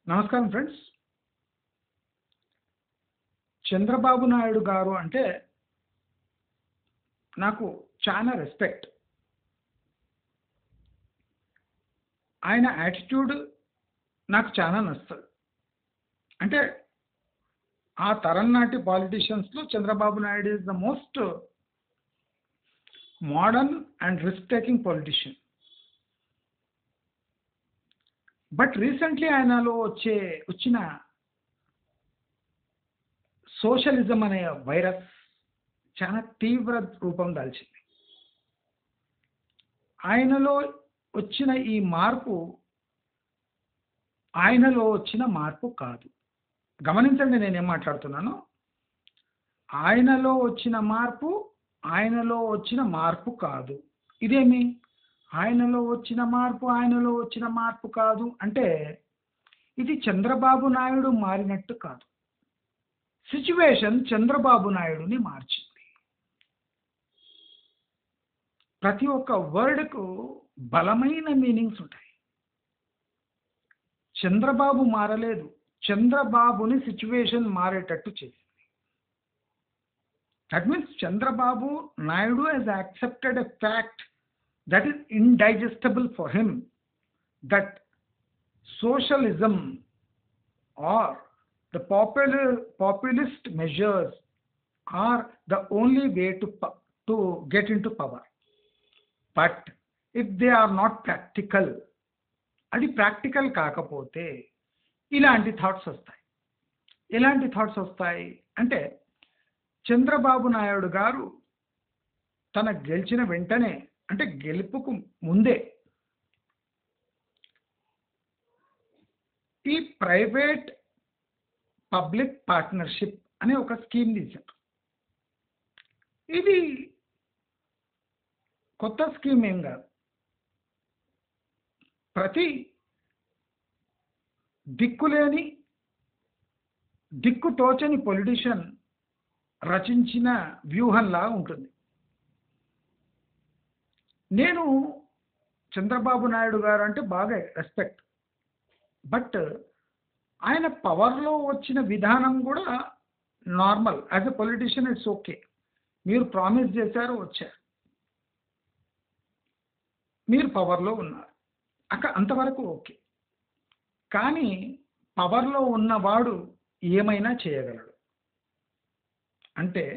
నమస్కారం ఫ్రెండ్స్. చంద్రబాబు నాయుడు గారు అంటే నాకు చాలా రెస్పెక్ట్. ఆయన యాటిట్యూడ్ నాకు చాలా నచ్చుతుంది. అంటే ఆ తరం నాటి పాలిటీషియన్స్‌లో Chandrababu Naidu is the most modern and risk taking politician. But recently ఆయనలో వచ్చిన సోషలిజం అనే వైరస్ చాలా తీవ్ర రూపం దాల్చింది. ఆయనలో వచ్చిన ఈ మార్పు ఆయనలో వచ్చిన మార్పు కాదు. గమనించండి నేనేం మాట్లాడుతున్నానో. ఆయనలో వచ్చిన మార్పు ఆయనలో వచ్చిన మార్పు కాదు. ఇదేమి ఆయనలో వచ్చిన మార్పు కాదు అంటే ఇది చంద్రబాబు నాయుడు మారినట్టు కాదు. సిచ్యువేషన్ చంద్రబాబు నాయుడుని మార్చింది. ప్రతి ఒక్క వర్డ్కు బలమైన మీనింగ్స్ ఉంటాయి. చంద్రబాబు మారలేదు, చంద్రబాబుని సిచ్యువేషన్ మారేటట్టు చేసింది. That means Chandrababu Naidu has accepted a fact that is indigestible for him, that socialism or the populist measures are the only way to get into power. But if they are not practical, అది practical కాకపోతే ఇలాంటి thoughts వస్తాయి. ఎలాంటి thoughts వస్తాయి అంటే చంద్రబాబు నాయుడు గారు తన గెలిచిన వెంటనే అంటే గెలుపుకు ముందే ఈ ప్రైవేట్ పబ్లిక్ పార్ట్నర్షిప్ అనే ఒక స్కీమ్ తీశారు. ఇది కొత్త స్కీమ్ ఏం కాదు. ప్రతి దిక్కులేని దిక్కుతోచని పొలిటీషియన్ రచించిన వ్యూహంలా ఉంటుంది. నేను చంద్రబాబు నాయుడు గారు అంటే బాగా రెస్పెక్ట్. బట్ ఆయన పవర్లో వచ్చిన విధానం కూడా normal. As a politician it's okay. మీరు ప్రామిస్ చేశారు, వచ్చారు, మీరు పవర్లో ఉన్నారు, అంతవరకు ఓకే. కానీ పవర్లో ఉన్నవాడు ఏమైనా చేయగలడు. అంటే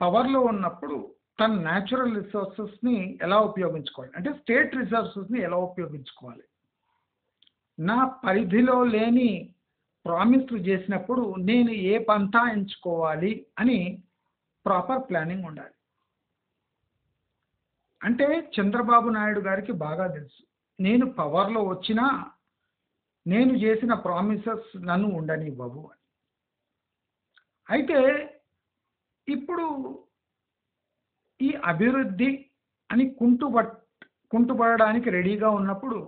పవర్లో ఉన్నప్పుడు తన న్యాచురల్ రిసోర్సెస్ని ఎలా ఉపయోగించుకోవాలి అంటే స్టేట్ రిసోర్సెస్ని ఎలా ఉపయోగించుకోవాలి. నా పరిధిలో లేని ప్రామిస్లు చేసినప్పుడు నేను ఏ పంతా ఎంచుకోవాలి అని ప్రాపర్ ప్లానింగ్ ఉండాలి. అంటే చంద్రబాబు నాయుడు గారికి బాగా తెలుసు, నేను పవర్లో వచ్చినా నేను చేసిన ప్రామిసెస్ నన్ను ఉండనివ్వవు అని. అయితే ఇప్పుడు ఈ అభివృద్ధి అని కుంటుపడడానికి రెడీగా ఉన్నప్పుడు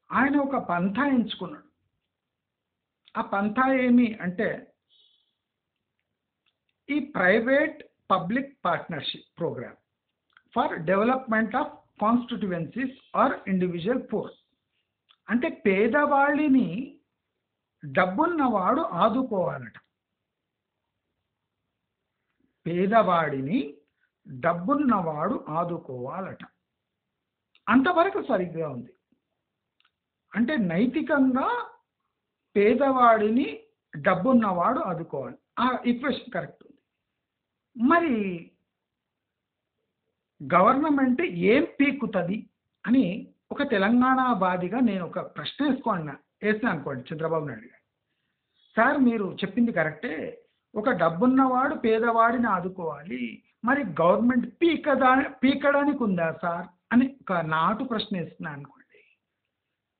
ఆయన ఒక పంథా ఎంచుకున్నాడు. ఆ పంథా ఏమి అంటే ఈ private public partnership programme for development of constituencies or individual force. అంటే పేదవాళ్ళని డబ్బున్నవాడు ఆదుకోవాలట. పేదవాడిని డబ్బున్నవాడు ఆదుకోవాలట. అంతవరకు సరిగ్గా ఉంది. అంటే నైతికంగా పేదవాడిని డబ్బున్నవాడు ఆదుకోవాలి. ఆ ఈక్వేషన్ కరెక్ట్ ఉంది. మరి గవర్నమెంట్ ఏం పీకుతుంది అని ఒక తెలంగాణవాదిగా నేను ఒక ప్రశ్న వేసిన అనుకోండి చంద్రబాబు నాయుడు గారు. సార్ మీరు చెప్పింది కరెక్టే, ఒక డబ్బున్నవాడు పేదవాడిని ఆదుకోవాలి, మరి గవర్నమెంట్ పీకడానికి ఉందా సార్ అని ఒక నాటు ప్రశ్న వేస్తున్నా అనుకోండి.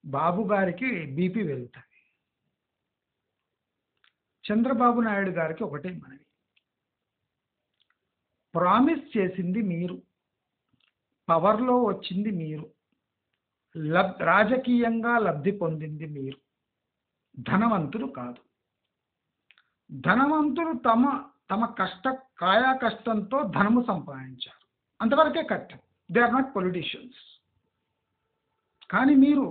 బాబు గారికి బీపీ వెళ్తుంది. చంద్రబాబు నాయుడు గారికి ఒకటే మనవి, ప్రామిస్ చేసింది మీరు, పవర్లో వచ్చింది మీరు, రాజకీయంగా లబ్ధి పొందింది మీరు, ధనవంతులు కాదు. ధనవంతులు తమ కాయా కష్టంతో ధనము సంపాదించారు, అంతవరకే correct. They are not politicians. కానీ మీరు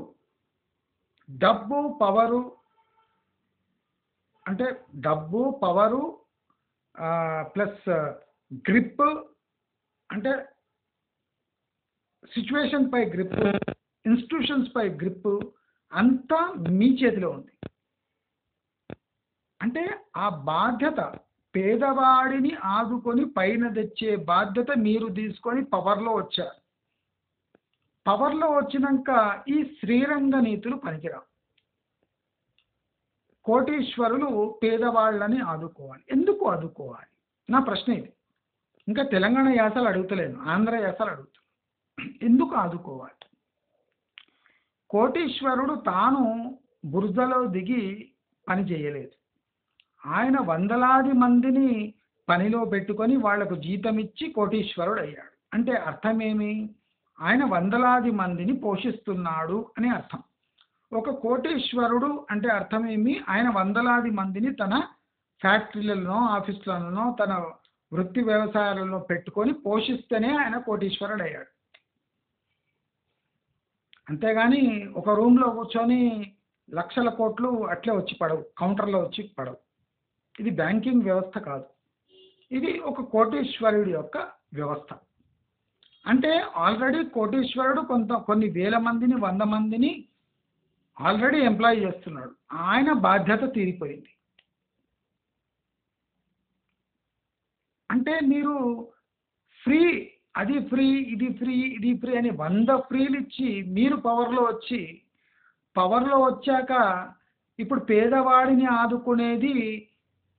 డబ్బు పవరు అంటే డబ్బు పవరు ప్లస్ గ్రిప్ అంటే సిచ్యువేషన్ పై గ్రిప్, ఇన్స్టిట్యూషన్స్ పై గ్రిప్ అంతా మీ చేతిలో ఉంది. అంటే ఆ బాధ్యత పేదవాడిని ఆదుకొని పైన తెచ్చే బాధ్యత మీరు తీసుకొని పవర్లో వచ్చారు. పవర్లో వచ్చినాక ఈ శ్రీరంగ నీతులు పనికిరావు. కోటీశ్వరులు పేదవాళ్ళని ఆదుకోవాలి. ఎందుకు ఆదుకోవాలి? నా ప్రశ్న ఇది. ఇంకా తెలంగాణ యాసలు అడుగుతలేను, ఆంధ్ర యాసలు అడుగుతాను. ఎందుకు ఆదుకోవాలి? కోటీశ్వరుడు తాను బురదలో దిగి పని చేయలేదు. ఆయన వందలాది మందిని పనిలో పెట్టుకొని వాళ్లకు జీతం ఇచ్చి కోటీశ్వరుడు అయ్యాడు. అంటే అర్థమేమి? ఆయన వందలాది మందిని పోషిస్తున్నాడు అని అర్థం. ఒక కోటీశ్వరుడు అంటే అర్థమేమి? ఆయన వందలాది మందిని తన ఫ్యాక్టరీలలో, ఆఫీసులలో, తన వృత్తి వ్యవసాయాలలో పెట్టుకొని పోషిస్తేనే ఆయన కోటీశ్వరుడు అయ్యాడు. అంతేగాని ఒక రూమ్లో కూర్చొని లక్షల కోట్లు అట్లే వచ్చి పడవు, కౌంటర్లో వచ్చి పడవు. ఇది బ్యాంకింగ్ వ్యవస్థ కాదు, ఇది ఒక కోటీశ్వరుడి యొక్క వ్యవస్థ. అంటే ఆల్రెడీ కోటీశ్వరుడు కొన్ని వేల మందిని, 100 మందిని ఆల్రెడీ ఎంప్లాయ్ చేస్తున్నాడు. ఆయన బాధ్యత తీరిపోయింది. అంటే మీరు ఫ్రీ, అది ఫ్రీ, ఇది ఫ్రీ, ఇది ఫ్రీ అని 100 ఫ్రీలు ఇచ్చి మీరు పవర్లో వచ్చాక ఇప్పుడు పేదవాడిని ఆదుకునేది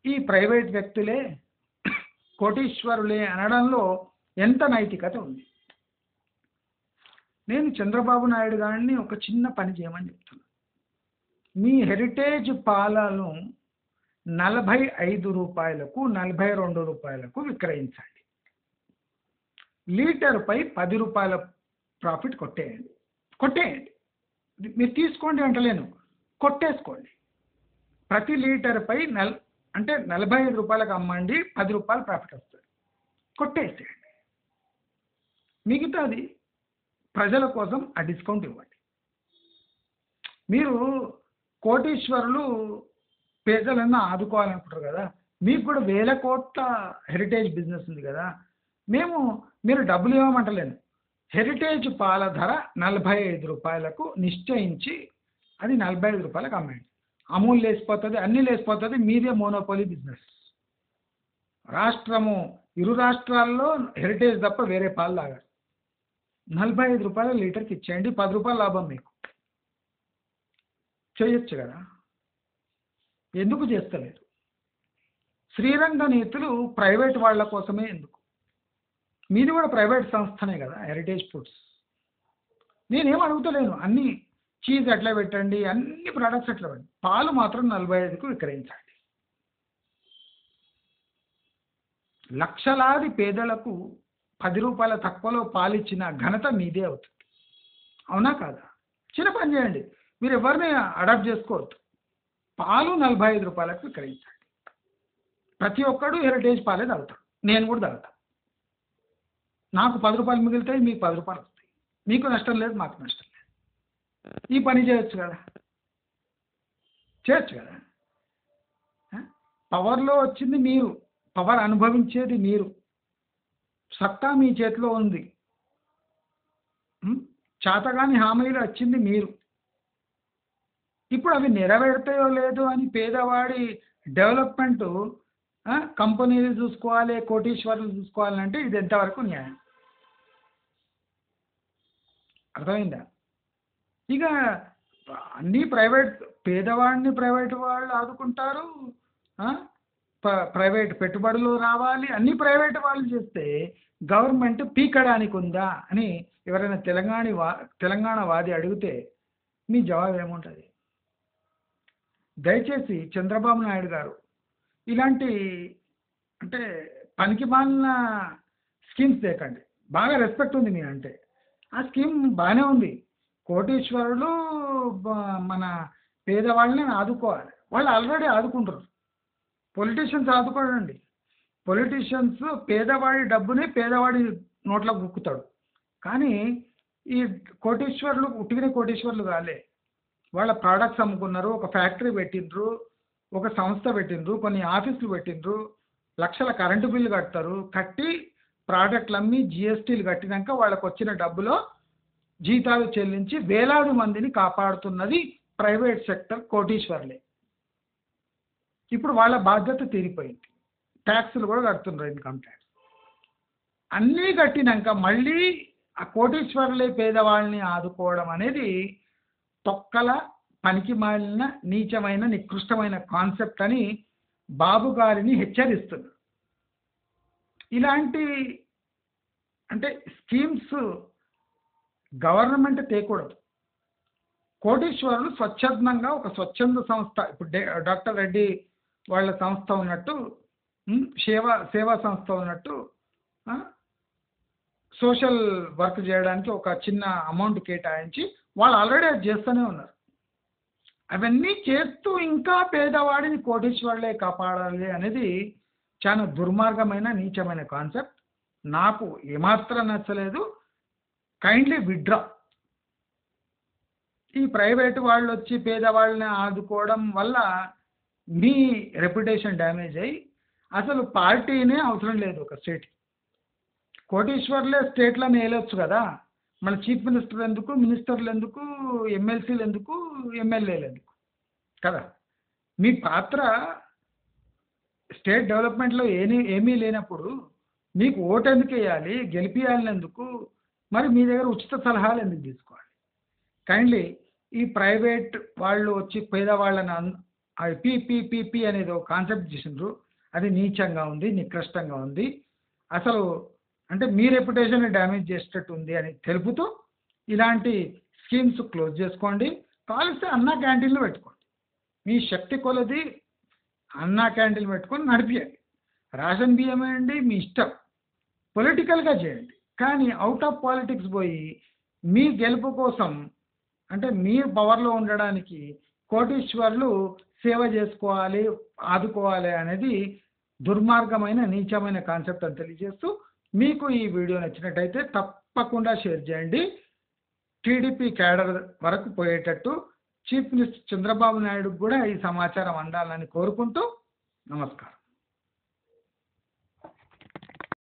ఈ ప్రైవేట్ వ్యక్తులే, కోటీశ్వరులే అనడంలో ఎంత నైతికత ఉంది? నేను చంద్రబాబు నాయుడు గారిని ఒక చిన్న పని చేయమని చెప్తున్నాను. మీ హెరిటేజ్ పాలను 45 రూపాయలకు, 42 రూపాయలకు విక్రయించండి. లీటర్పై 10 రూపాయల ప్రాఫిట్ కొట్టేయండి. మీరు తీసుకోండి అంటలేను, కొట్టేసుకోండి. ప్రతి లీటర్పై అంటే 45 రూపాయలకు అమ్మండి, 10 రూపాయలు ప్రాఫిట్ వస్తుంది. కొట్టేసేయండి. మిగతాది ప్రజల కోసం ఆ డిస్కౌంట్ ఇవ్వండి. మీరు కోటీశ్వరులు పేదలను ఆదుకోవాలనుకుంటారు కదా, మీకు కూడా వేల కోట్ల హెరిటేజ్ బిజినెస్ ఉంది కదా. మీరు డబ్బులు ఇవ్వమంటలేను. హెరిటేజ్ పాల ధర 45 రూపాయలకు నిశ్చయించి అది 45 రూపాయలకు అమ్మండి. అమూల్ లేసిపోతుంది, అన్నీ లేసిపోతుంది, మీదే మోనోపోలీ బిజినెస్. ఇరు రాష్ట్రాల్లో హెరిటేజ్ తప్ప వేరే పాలు తాగారు. 45 రూపాయల లీటర్కి ఇచ్చేయండి, 10 రూపాయల లాభం మీకు. చేయొచ్చు కదా, ఎందుకు చేస్తలేదు? శ్రీరంగ నీతులు ప్రైవేట్ వాళ్ళ కోసమే ఎందుకు? మీది కూడా ప్రైవేట్ సంస్థనే కదా హెరిటేజ్ ఫుడ్స్. నేనేం అడుగుతలేను, అన్ని చీజ్ ఎట్లా పెట్టండి, అన్ని ప్రోడక్ట్స్ ఎట్లా పెట్టండి, పాలు మాత్రం 45కు విక్రయించండి. లక్షలాది పేదలకు 10 రూపాయల తక్కువలో పాలు ఇచ్చిన ఘనత మీదే అవుతుంది. అవునా కాదా? చిన్న పని చేయండి, మీరు ఎవరిని అడాప్ట్ చేసుకోవద్దు. పాలు 45 రూపాయలకు విక్రయించండి. ప్రతి ఒక్కడు హెరిటేజ్ పాలే తాగుతాడు, నేను కూడా తాగుతాను. నాకు 10 రూపాయలు మిగులుతాయి, మీకు 10 రూపాయలు వస్తాయి. మీకు నష్టం లేదు, మాకు నష్టం లేదు. ఈ పని చేయొచ్చు కదా. పవర్లో వచ్చింది మీరు, పవర్ అనుభవించేది మీరు, సత్తా మీ చేతిలో ఉంది. చేతగాని హామీలు వచ్చింది మీరు. ఇప్పుడు అవి నెరవేరుతాయో లేదో అని పేదవాడి డెవలప్మెంట్ కంపెనీలు చూసుకోవాలి, కోటీశ్వరులు చూసుకోవాలంటే ఇది ఎంతవరకు న్యాయం? అర్థమైందా? ఇక అన్నీ పేదవాడిని ప్రైవేట్ వాళ్ళు ఆదుకుంటారు, ప్రైవేట్ పెట్టుబడులు రావాలి, అన్ని ప్రైవేట్ వాళ్ళు చేస్తే గవర్నమెంట్ పీకడానికి ఉందా అని ఎవరైనా తెలంగాణ వాది అడిగితే మీ జవాబు ఏముంటుంది? దయచేసి చంద్రబాబు నాయుడు గారు ఇలాంటి అంటే పనికిమాలిన స్కీమ్స్ తేకండి. బాగా రెస్పెక్ట్ ఉంది మీ అంటే, ఆ స్కీమ్ బాగానే ఉంది. కోటీశ్వరులు మన పేదవాళ్ళని ఆదుకోవాలి, వాళ్ళు ఆల్రెడీ ఆదుకుంటారు. పొలిటీషియన్స్ ఆదుకోడండి. పొలిటీషియన్స్ పేదవాడి డబ్బుని పేదవాడి నోట్లో గుక్కుతాడు. కానీ ఈ కోటీశ్వరులు ఉట్టిగానే కోటీశ్వరులు కాలే, వాళ్ళ ప్రోడక్ట్స్ అమ్ముకున్నారు, ఒక ఫ్యాక్టరీ పెట్టిండ్రు, ఒక సంస్థ పెట్టిండ్రు, కొన్ని ఆఫీసులు పెట్టిండ్రు, లక్షల కరెంటు బిల్లు కడతారు, కట్టి ప్రోడక్ట్లు అమ్మి జిఎస్టీలు కట్టినాక వాళ్ళకు వచ్చిన డబ్బులో జీతాలు చెల్లించి వేలాది మందిని కాపాడుతున్నది ప్రైవేట్ సెక్టర్ కోటీశ్వర్లే. ఇప్పుడు వాళ్ళ బాధ్యత తీరిపోయింది, ట్యాక్సులు కూడా కడుతున్నారు, ఇన్కమ్ ట్యాక్స్ అన్నీ కట్టినాక మళ్ళీ ఆ కోటీశ్వర్లే పేదవాళ్ళని ఆదుకోవడం అనేది తొక్కల పనికి మాలిన నీచమైన నికృష్టమైన కాన్సెప్ట్ అని బాబు గారిని హెచ్చరిస్తున్నారు. ఇలాంటి అంటే స్కీమ్స్ గవర్నమెంట్ తేకూడదు. కోటీశ్వరులు స్వచ్ఛందంగా ఒక స్వచ్ఛంద సంస్థ, ఇప్పుడు డాక్టర్ రెడ్డి వాళ్ళ సంస్థ ఉన్నట్టు, సేవా సంస్థ ఉన్నట్టు సోషల్ వర్క్ చేయడానికి ఒక చిన్న అమౌంట్ కేటాయించి వాళ్ళు ఆల్రెడీ అది చేస్తూనే ఉన్నారు. అవన్నీ చేస్తూ ఇంకా పేదవాడిని కోటీశ్వరులే కాపాడాలి అనేది చాలా దుర్మార్గమైన నీచమైన కాన్సెప్ట్. నాకు ఏమాత్రం నచ్చలేదు. Kindly withdraw. ఈ ప్రైవేట్ వాళ్ళు వచ్చి పేదవాళ్ళని ఆదుకోవడం వల్ల మీ రెప్యుటేషన్ డ్యామేజ్ అయ్యి అసలు పార్టీనే అవసరం లేదు ఒక స్టేట్. కోటీశ్వర్లే స్టేట్లను వేయవచ్చు కదా, మన చీఫ్ మినిస్టర్ ఎందుకు, మినిస్టర్లు ఎందుకు, ఎమ్మెల్సీలు ఎందుకు, ఎమ్మెల్యేలు ఎందుకు కదా. మీ పాత్ర స్టేట్ డెవలప్మెంట్లో ఏమీ లేనప్పుడు మీకు ఓటు ఎందుకు వేయాలి, గెలిపియాలని ఎందుకు, మరి మీ దగ్గర ఉచిత సలహాలు ఎందుకు తీసుకోవాలి? కైండ్లీ ఈ ప్రైవేట్ వాళ్ళు వచ్చి పేదవాళ్ళని పీపీపీపీ అనేది ఒక కాన్సెప్ట్ చేసిండ్రు, అది నీచంగా ఉంది, నికృష్టంగా ఉంది. అసలు అంటే మీ రెప్యుటేషన్ డ్యామేజ్ చేసేటట్టు ఉంది అని తెలుపుతూ ఇలాంటి స్కీమ్స్ క్లోజ్ చేసుకోండి. కావాల్సి అన్నా క్యాంటీన్లు పెట్టుకోండి, మీ శక్తి కొలది అన్నా క్యాంటీన్లు పెట్టుకొని నడిపియండి. రేషన్ బియ్యం వేయండి, మీ ఇష్టం, పొలిటికల్గా చేయండి. కానీ అవుట్ ఆఫ్ పాలిటిక్స్ పోయి మీ గెలుపు కోసం అంటే మీరు పవర్లో ఉండడానికి కోటీశ్వర్లు సేవ చేసుకోవాలి, ఆదుకోవాలి అనేది దుర్మార్గమైన నీచమైన కాన్సెప్ట్ అని తెలియజేస్తూ, మీకు ఈ వీడియో నచ్చినట్టయితే తప్పకుండా షేర్ చేయండి. టీడీపీ క్యాడర్ వరకు పోయేటట్టు చీఫ్ మినిస్టర్ చంద్రబాబు నాయుడుకు కూడా ఈ సమాచారం అందాలని కోరుకుంటూ నమస్కారం.